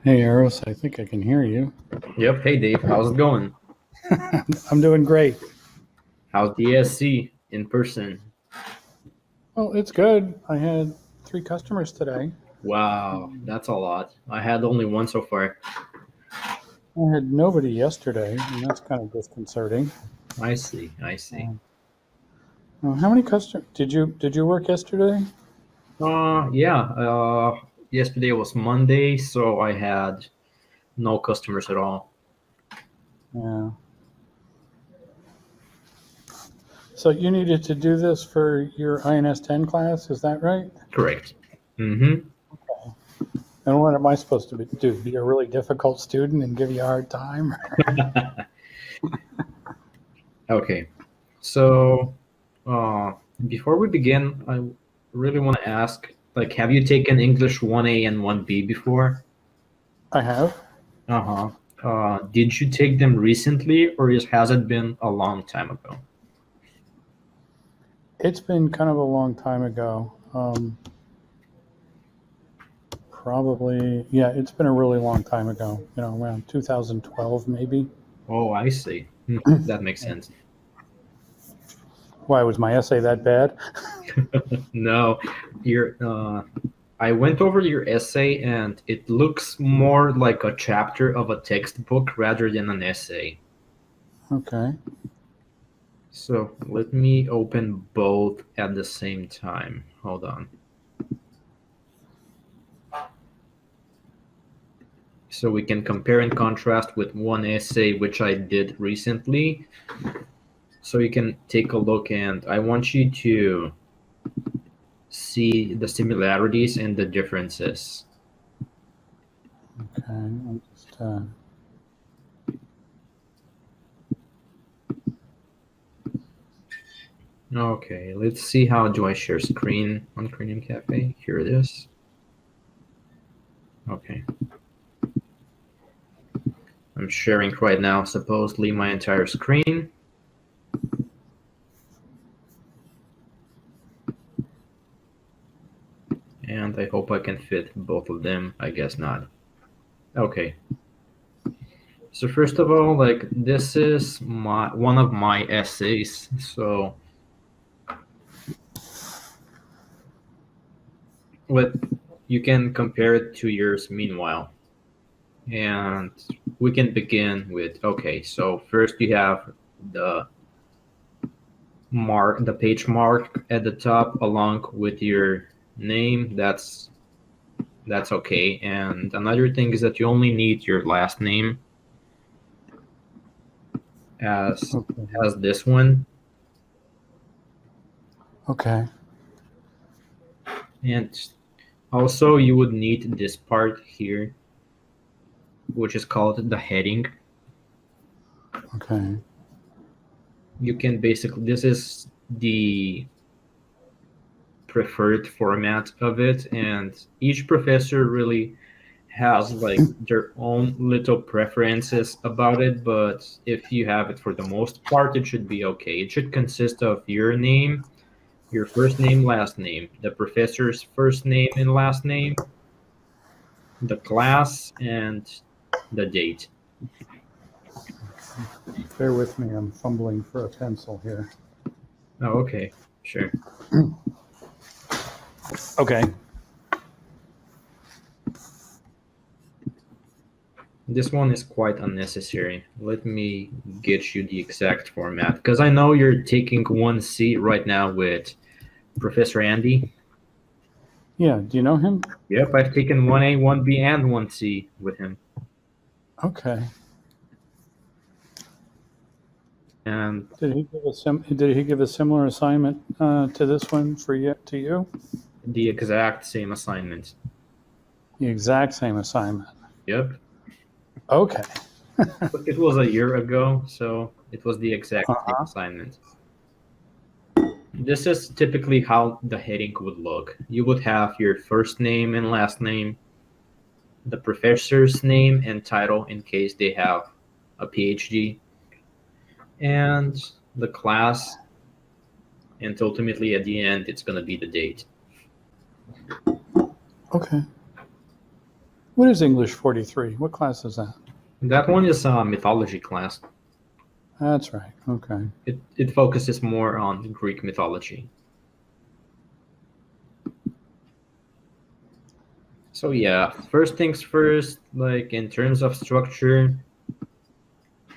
Hey, Eros, I think I can hear you. Yep. Hey, Dave. How's it going? I'm doing great. How's the SC in person? Well, it's good. I had three customers today. Wow, that's a lot. I had only one so far. I had nobody yesterday, and that's kind of disconcerting. I see. I see. Uh, how many customers did you work yesterday? Yeah. Yesterday was Monday, so I had no customers at all. Yeah. So you needed to do this for your INS 10 class, is that right? Correct. Mm-hmm. And what am I supposed to do? Be a really difficult student and give you a hard time? Okay. So, uh, before we begin, I really want to ask, like, have you taken English 1A and 1B before? I have. Uh-huh. Did you take them recently, or has it been a long time ago? It's been kind of a long time ago. Probably, yeah, it's been a really long time ago, around 2012 maybe. Oh, I see. That makes sense. Why was my essay that bad? No, your I went over your essay and it looks more like a chapter of a textbook rather than an essay. Okay. So let me open both at the same time. Hold on. So we can compare and contrast with one essay which I did recently. So you can take a look and I want you to see the similarities and the differences. Okay. Okay, let's see how do I share screen on Cranium Cafe. Here it is. Okay. I'm sharing right now, supposedly my entire screen. And I hope I can fit both of them. I guess not. Okay. So first of all, like this is one of my essays. So what you can compare it to yours meanwhile. And we can begin with okay, so first you have the the page mark at the top along with your name. That's okay. And another thing is that you only need your last name as Okay. as this one. Okay. And also you would need this part here, which is called the heading. Okay. You can basically this is the preferred format of it, and each professor really has like their own little preferences about it, but if you have it for the most part, it should be okay. It should consist of your name, your first name, last name, the professor's first name and last name, the class, and the date. Bear with me. I'm fumbling for a pencil here. Oh, okay, sure. Okay. This one is quite unnecessary. Let me get you the exact format because I know you're taking 1C right now with Professor Andy. Yeah. Do you know him? Yep, I've taken 1A, 1B, and 1C with him. Okay. And Did he give a similar assignment to this one for you to you? the exact same assignment. The exact same assignment. Yep. Okay. But it was a year ago, so it was the exact same Uh-huh. assignment. This is typically how the heading would look. You would have your first name and last name, the professor's name and title in case they have a PhD, and the class, and ultimately at the end, it's going to be the date. Okay. What is English 43? What class is that? That one is a mythology class. That's right. Okay. It focuses more on Greek mythology. So yeah, first things first, like in terms of structure,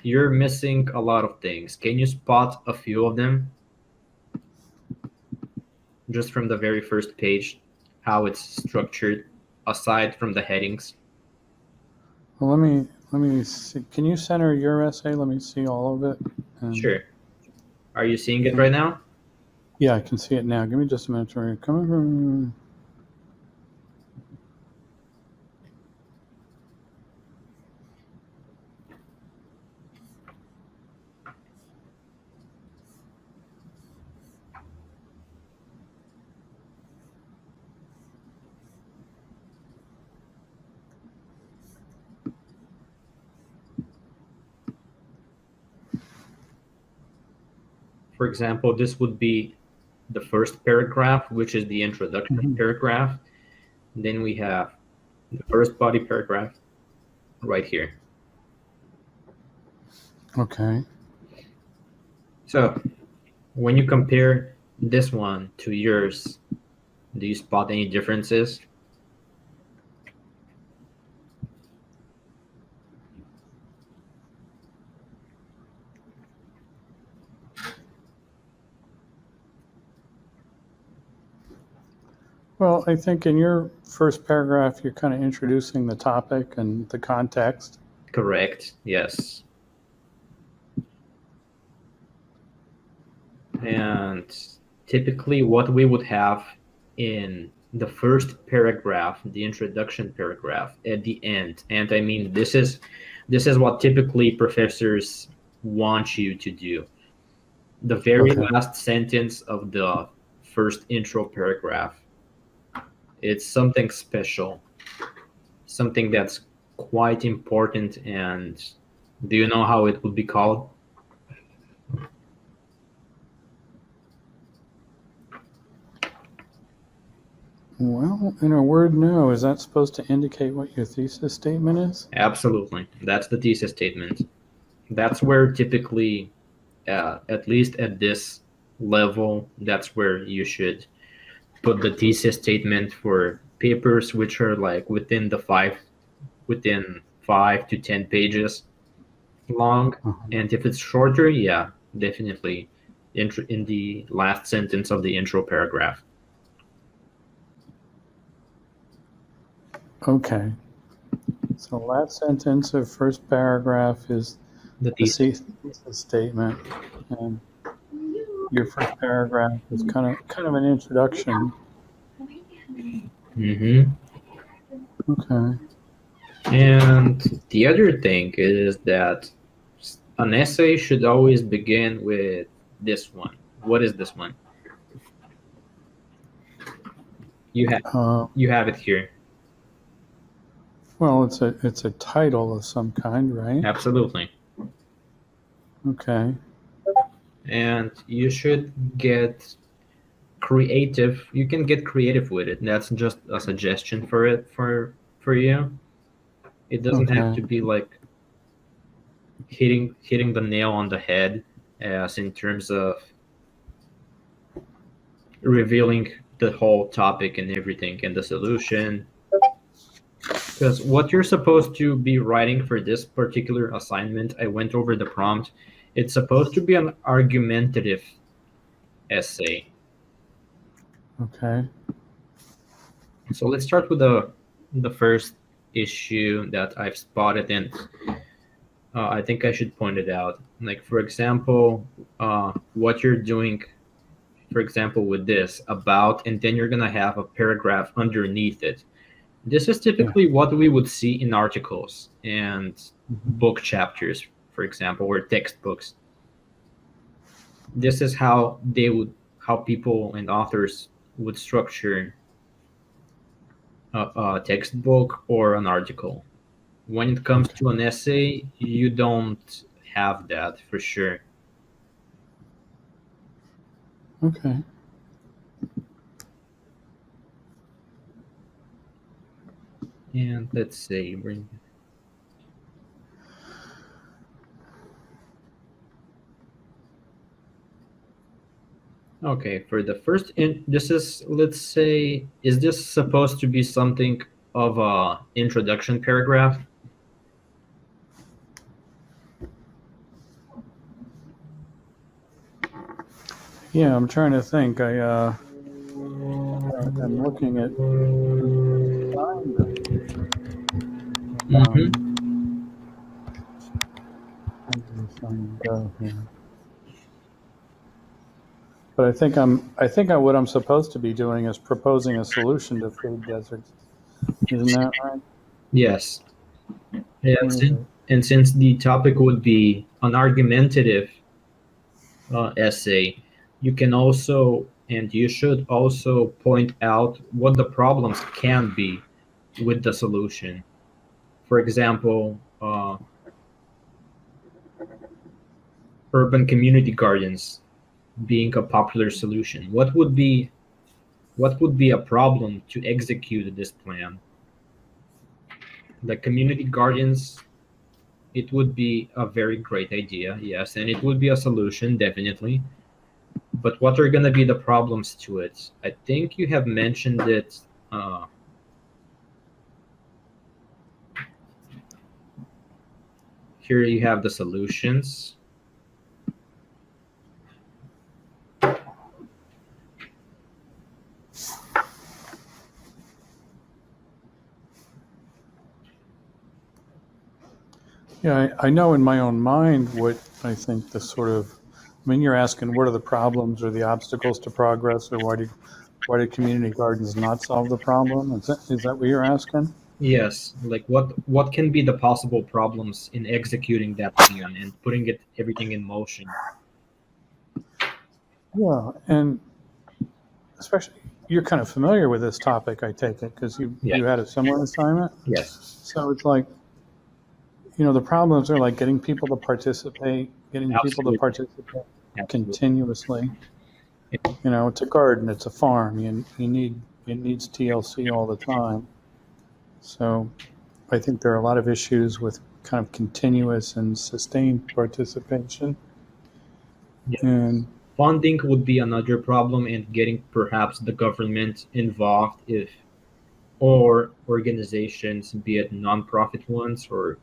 you're missing a lot of things. Can you spot a few of them just from the very first page, how it's structured aside from the headings? Well, let me see. Can you center your essay? Let me see all of it. And Sure. Are you seeing it right now? yeah, I can see it now. Give me just a minute to come from. For example, this would be the first paragraph, which is the introduction Mhm. paragraph. Then we have the first body paragraph right here. Okay. So when you compare this one to yours, do you spot any differences? Well, I think in your first paragraph, you're kind of introducing the topic and the context. Correct, yes. And typically what we would have in the first paragraph, the introduction paragraph at the end, and I mean this is what typically professors want you to do. The very Okay. last sentence of the first intro paragraph, it's something special, something that's quite important. And do you know how it would be called? Well, in a word, no. Is that supposed to indicate what your thesis statement is? Absolutely, that's the thesis statement. That's where typically, at least at this level, that's where you should put the thesis statement for papers which are like within 5 to 10 pages long. Uh-huh. And if it's shorter, yeah, definitely in the last sentence of the intro paragraph. Okay. So last sentence of first paragraph is The the thesis. thesis statement, and your first paragraph is kind of an introduction. Hmm. Okay. And the other thing is that an essay should always begin with this one. What is this one? You have Uh, you have it here. well, it's a title of some kind, right? Absolutely. Okay. And you should get creative. You can get creative with it. That's just a suggestion for it for you. It doesn't have Okay. to be like hitting the nail on the head as in terms of revealing the whole topic and everything and the solution. Because what you're supposed to be writing for this particular assignment, I went over the prompt. It's supposed to be an argumentative essay. Okay. So let's start with the first issue that I've spotted, and I think I should point it out. Like for example, what you're doing, for example, with this about, and then you're gonna have a paragraph underneath it. This is Yeah. typically what we would see in articles and Mhm. book chapters, for example, or textbooks. This is how people and authors would structure a textbook or an article. When it comes Okay. to an essay, you don't have that for sure. Okay. And let's say bring. Okay, for the first, this is, let's say, is this supposed to be something of a introduction paragraph? Yeah, I'm trying to think. I'm looking at Mm-hmm. how did this thing go here? But what I'm supposed to be doing is proposing a solution to food deserts. Isn't that right? Yes. Yeah, Where is it? and since the topic would be an argumentative essay, you can also, and you should also point out what the problems can be with the solution. For example, urban community gardens being a popular solution. What would be a problem to execute this plan? The community gardens, it would be a very great idea, yes, and it would be a solution, definitely. But what are going to be the problems to it? I think you have mentioned it. Here you have the solutions. Yeah, I know in my own mind what I think the sort of. I mean, you're asking what are the problems or the obstacles to progress, or why did community gardens not solve the problem? Is that what you're asking? Yes, like what can be the possible problems in executing that plan and putting it everything in motion? Yeah, and especially you're kind of familiar with this topic, I take it, because you Yes, had a similar assignment. yes, So it's like the problems are like getting people to absolutely, participate absolutely. continuously. It's a garden, it's a farm. It needs TLC all the time. So I think there are a lot of issues with kind of continuous and sustained participation. Yes. And Funding would be another problem, and getting perhaps the government involved, if or organizations, be it nonprofit ones or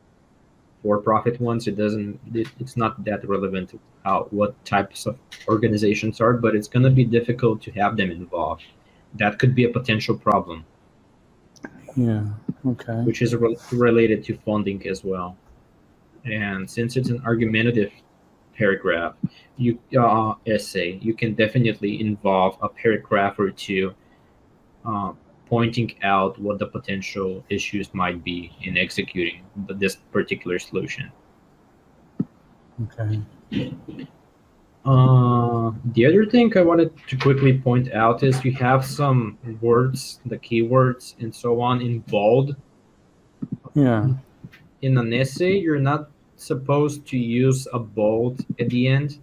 for-profit ones. It's not that relevant how what types of organizations are, but it's going to be difficult to have them involved. That could be a potential problem, yeah, okay. which is related to funding as well. And since it's an argumentative paragraph, you essay, you can definitely involve a paragraph or two, uh, pointing out what the potential issues might be in executing this particular solution. Okay. The other thing I wanted to quickly point out is you have some words, the keywords and so on, in bold. Yeah. In an essay, you're not supposed to use a bold at the end,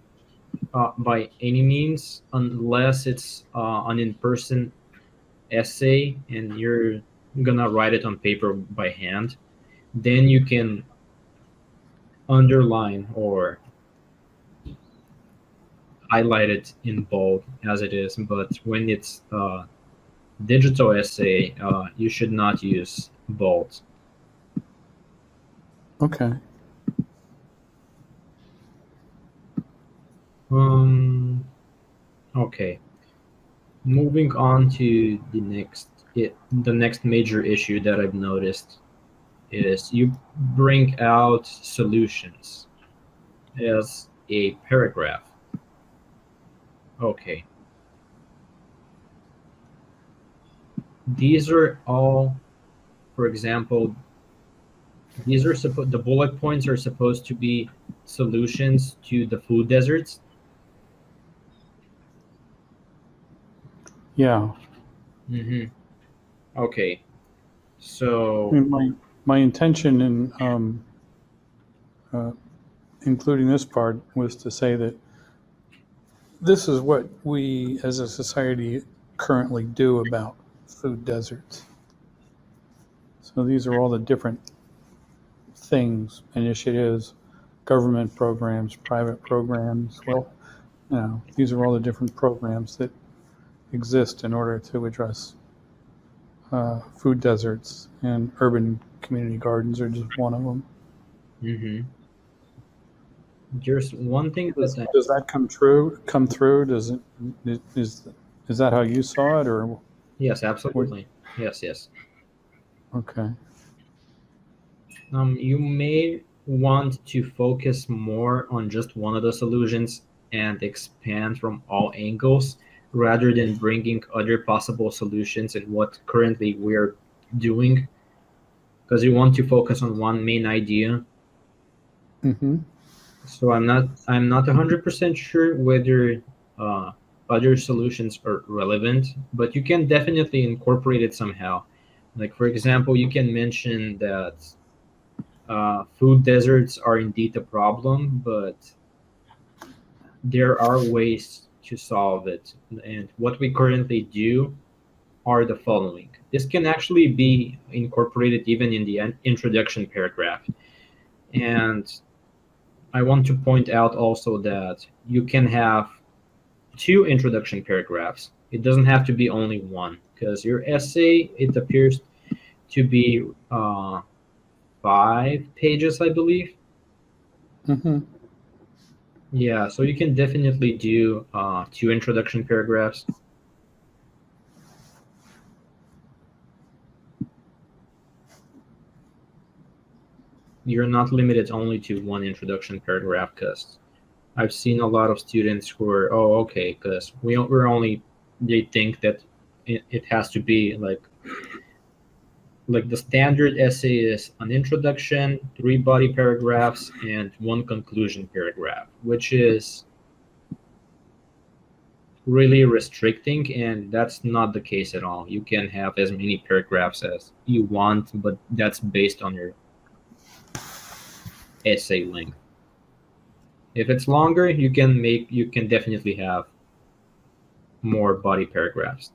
by any means, unless it's an in-person essay and you're gonna write it on paper by hand. Then you can underline or highlight it in bold as it is. But when it's digital essay, you should not use bold. Okay. Um, okay. Moving on to the next major issue that I've noticed is you bring out solutions as a paragraph. Okay. These are all, for example, the bullet points are supposed to be solutions to the food deserts. Yeah. Hmm. Okay. I So, mean, my intention in uh, including this part was to say that this is what we as a society currently do about food deserts. So these are all the different things, initiatives, government programs, private programs. Well, these are all the different programs that exist in order to address food deserts, and urban community gardens are just one of them. Hmm. There's one thing that Does that come true? Come through? Does it is that how you saw it, or yes, what? absolutely. Yes, yes. Okay. You may want to focus more on just one of the solutions and expand from all angles rather than bringing other possible solutions and what currently we're doing, because you want to focus on one main idea. Mm-hmm. So I'm not 100% sure whether uh, other solutions are relevant, but you can definitely incorporate it somehow. Like for example, you can mention that food deserts are indeed a problem, but there are ways to solve it. And what we currently do are the following. This can actually be incorporated even in the introduction paragraph. And I want to point out also that you can have two introduction paragraphs. It doesn't have to be only one, because your essay, it appears to be 5 pages, I believe. Mm-hmm. Yeah, so you can definitely do two introduction paragraphs. You're not limited only to one introduction paragraph, because I've seen a lot of students who are, oh, okay, because we're only, they think that it has to be like the standard essay is an introduction, three body paragraphs, and one conclusion paragraph, which is really restricting, and that's not the case at all. You can have as many paragraphs as you want, but that's based on your essay length. If it's longer, you can definitely have more body paragraphs.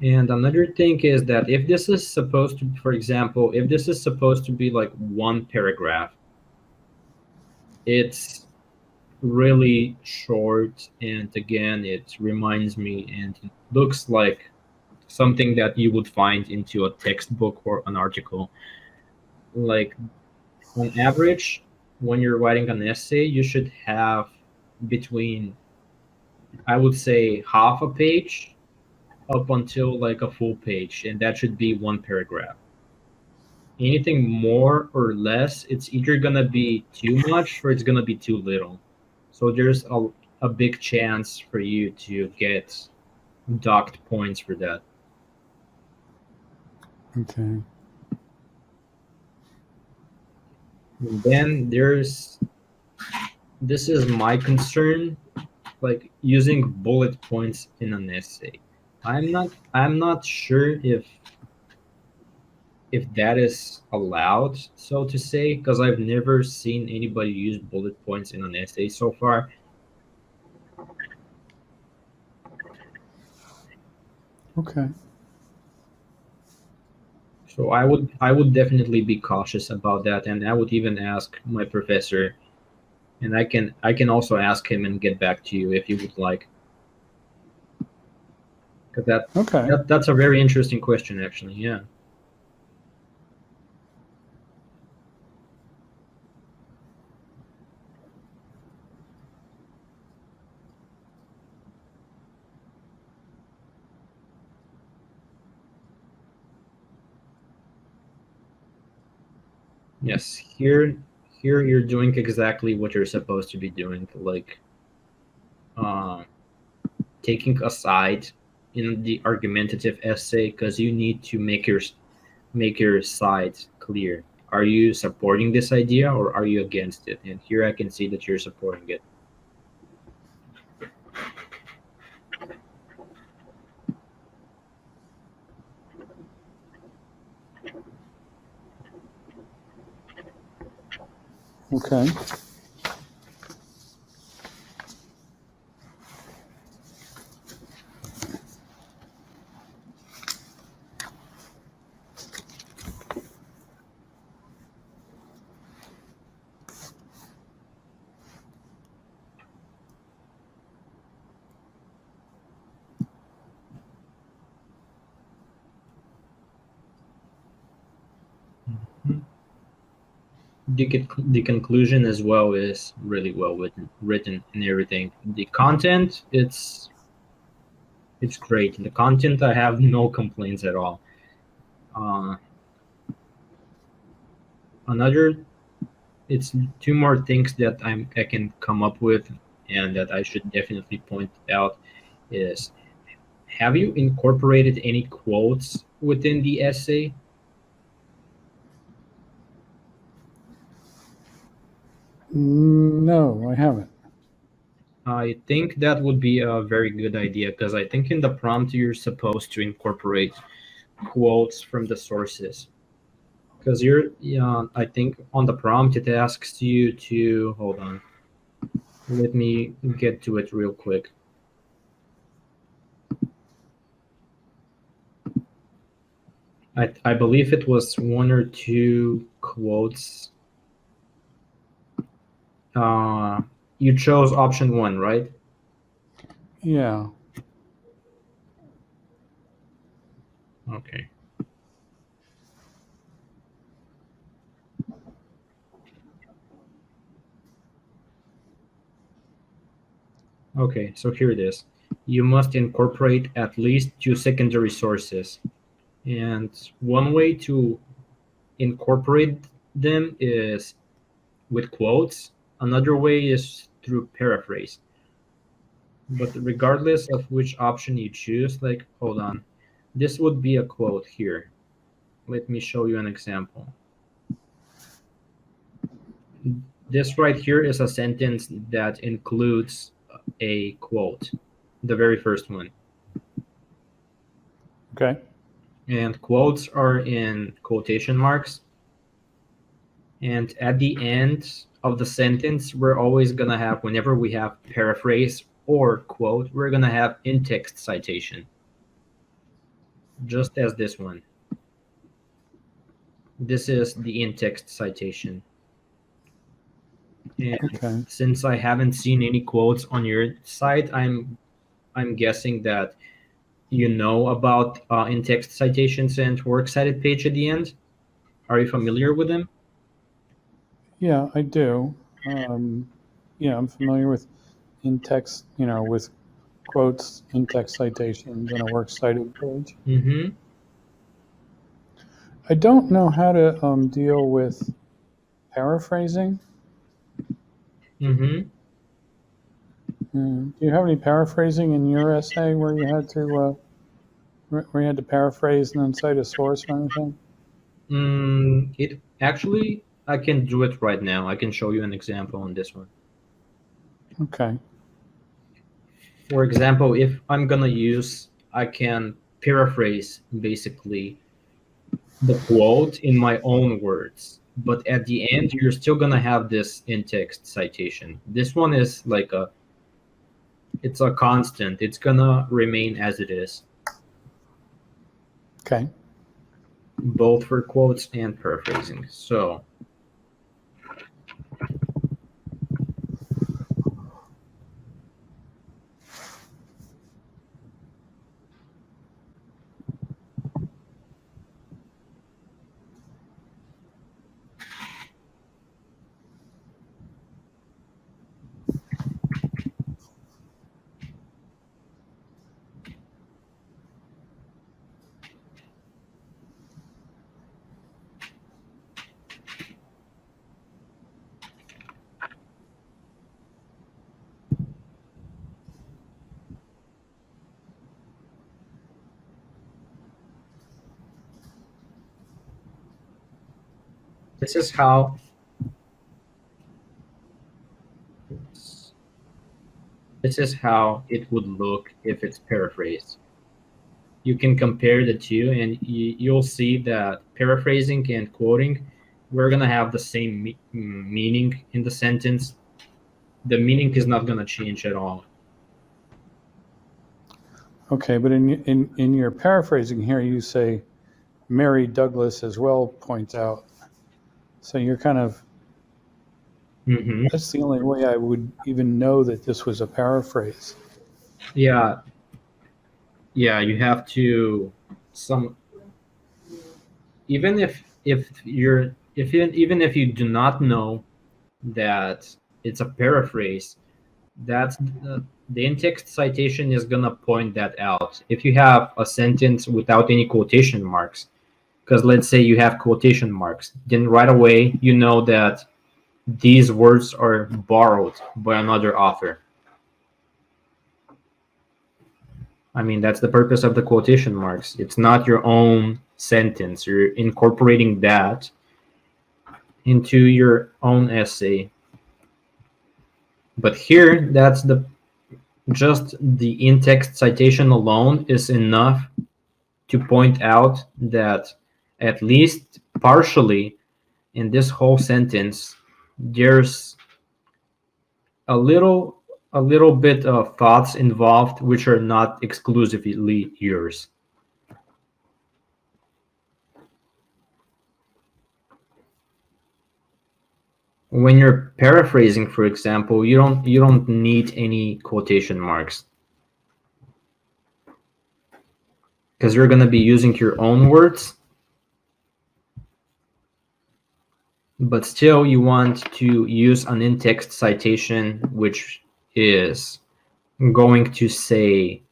And another thing is that if this is supposed to, for example, if this is supposed to be like one paragraph, it's really short, and again it reminds me and it looks like something that you would find into a textbook or an article. Like on average, when you're writing an essay, you should have between, I would say, half a page up until like a full page, and that should be one paragraph. Anything more or less, it's either gonna be too much or it's gonna be too little. So there's a big chance for you to get docked points for that. Okay. And then there's, this is my concern, like using bullet points in an essay. I'm not sure if that is allowed, so to say, because I've never seen anybody use bullet points in an essay so far. Okay. So I would definitely be cautious about that, and I would even ask my professor, and I can also ask him and get back to you if you would like, because that, Okay. that that's a very interesting question actually. Yeah. Yes. Here you're doing exactly what you're supposed to be doing, like uh, taking a side in the argumentative essay, because you need to make your side clear. Are you supporting this idea or are you against it? And here I can see that you're supporting it. Okay. the conclusion as well is really well written and everything. The content, it's great. The content, I have no complaints at all. Uh, another, it's two more things that I can come up with and that I should definitely point out is, have you incorporated any quotes within the essay? No, I haven't. I think that would be a very good idea because I think in the prompt you're supposed to incorporate quotes from the sources. Because I think on the prompt it asks you to, hold on, let me get to it real quick. I believe it was one or two quotes. You chose option one, right? Yeah. Okay. Okay, so here it is. You must incorporate at least two secondary sources. And one way to incorporate them is with quotes. Another way is through paraphrase. But regardless of which option you choose, like, hold on, this would be a quote here. Let me show you an example. This right here is a sentence that includes a quote, the very first one. Okay. And quotes are in quotation marks. And at the end of the sentence, we're always going to have, whenever we have paraphrase or quote, we're going to have in-text citation, just as this one. This is the in-text citation. And Okay. since I haven't seen any quotes on your site, I'm guessing that you know about in-text citations and works cited page at the end. Are you familiar with them? Yeah, I do. Yeah, I'm familiar with in-text, with quotes, in-text citations, and a works cited page. Mm-hmm. I don't know how to deal with paraphrasing. Mm-hmm. Do you have any paraphrasing in your essay where you had to paraphrase and then cite a source or anything? It actually, I can do it right now. I can show you an example on this one. Okay. For example, if I'm gonna use, I can paraphrase basically the quote in my own words, but at the end, you're still gonna have this in-text citation. This one is like it's a constant. It's gonna remain as it is, Okay. both for quotes and paraphrasing. So this is how this is how it would look if it's paraphrased. You can compare the two, and you'll see that paraphrasing and quoting, we're gonna have the same meaning in the sentence. The meaning is not gonna change at all. Okay, but in your paraphrasing here, you say Mary Douglas as well points out. So you're kind of, Mm-hmm. that's the only way I would even know that this was a paraphrase. Yeah, yeah. You have to some even if even if you do not know that it's a paraphrase, that's the in-text citation is gonna point that out. If you have a sentence without any quotation marks, because let's say you have quotation marks, then right away you know that these words are borrowed by another author. I mean, that's the purpose of the quotation marks. It's not your own sentence. You're incorporating that into your own essay. But here, that's just the in-text citation alone is enough to point out that at least partially in this whole sentence, there's a little bit of thoughts involved which are not exclusively yours. When you're paraphrasing, for example, you don't need any quotation marks because you're going to be using your own words, but still you want to use an in-text citation which is going to say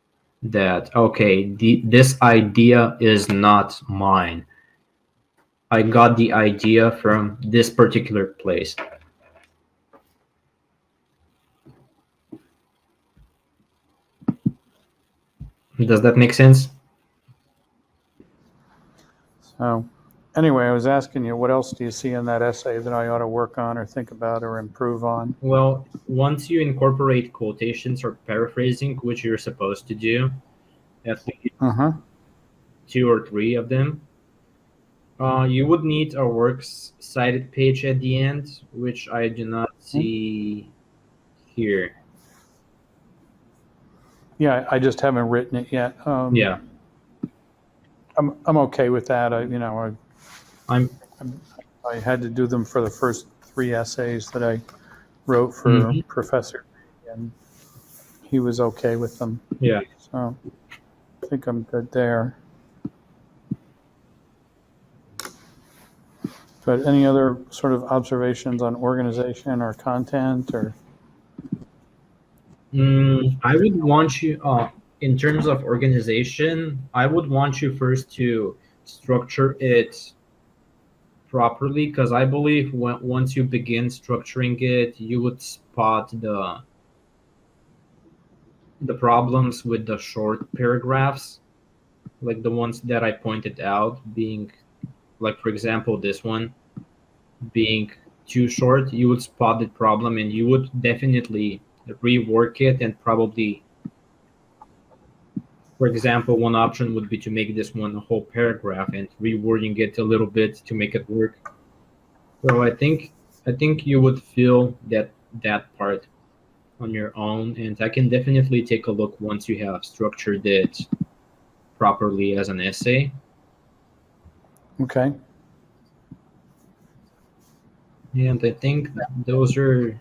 that, okay, this idea is not mine. I got the idea from this particular place. Does that make sense? So anyway, I was asking you, what else do you see in that essay that I ought to work on or think about or improve on? Well, once you incorporate quotations or paraphrasing, which you're supposed to do, at least Uh-huh. 2 or 3 of them, you would need a works cited page at the end, which I do not see here. Yeah, I just haven't written it yet. Yeah, I'm okay with that. I'm. I had to do them for the first 3 essays that I wrote for Mhm. Professor, and he was okay with them. Yeah. So I think I'm good there. But any other sort of observations on organization or content or? I would want you, in terms of organization, I would want you first to structure it properly, because I believe once you begin structuring it, you would spot the problems with the short paragraphs, like the ones that I pointed out, being like, for example, this one being too short. You would spot the problem and you would definitely rework it, and probably, for example, one option would be to make this one a whole paragraph and rewording it a little bit to make it work. So I think you would feel that part on your own, and I can definitely take a look once you have structured it properly as an essay. Okay. And I think those are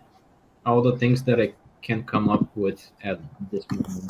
all the things that I can come up with at this moment.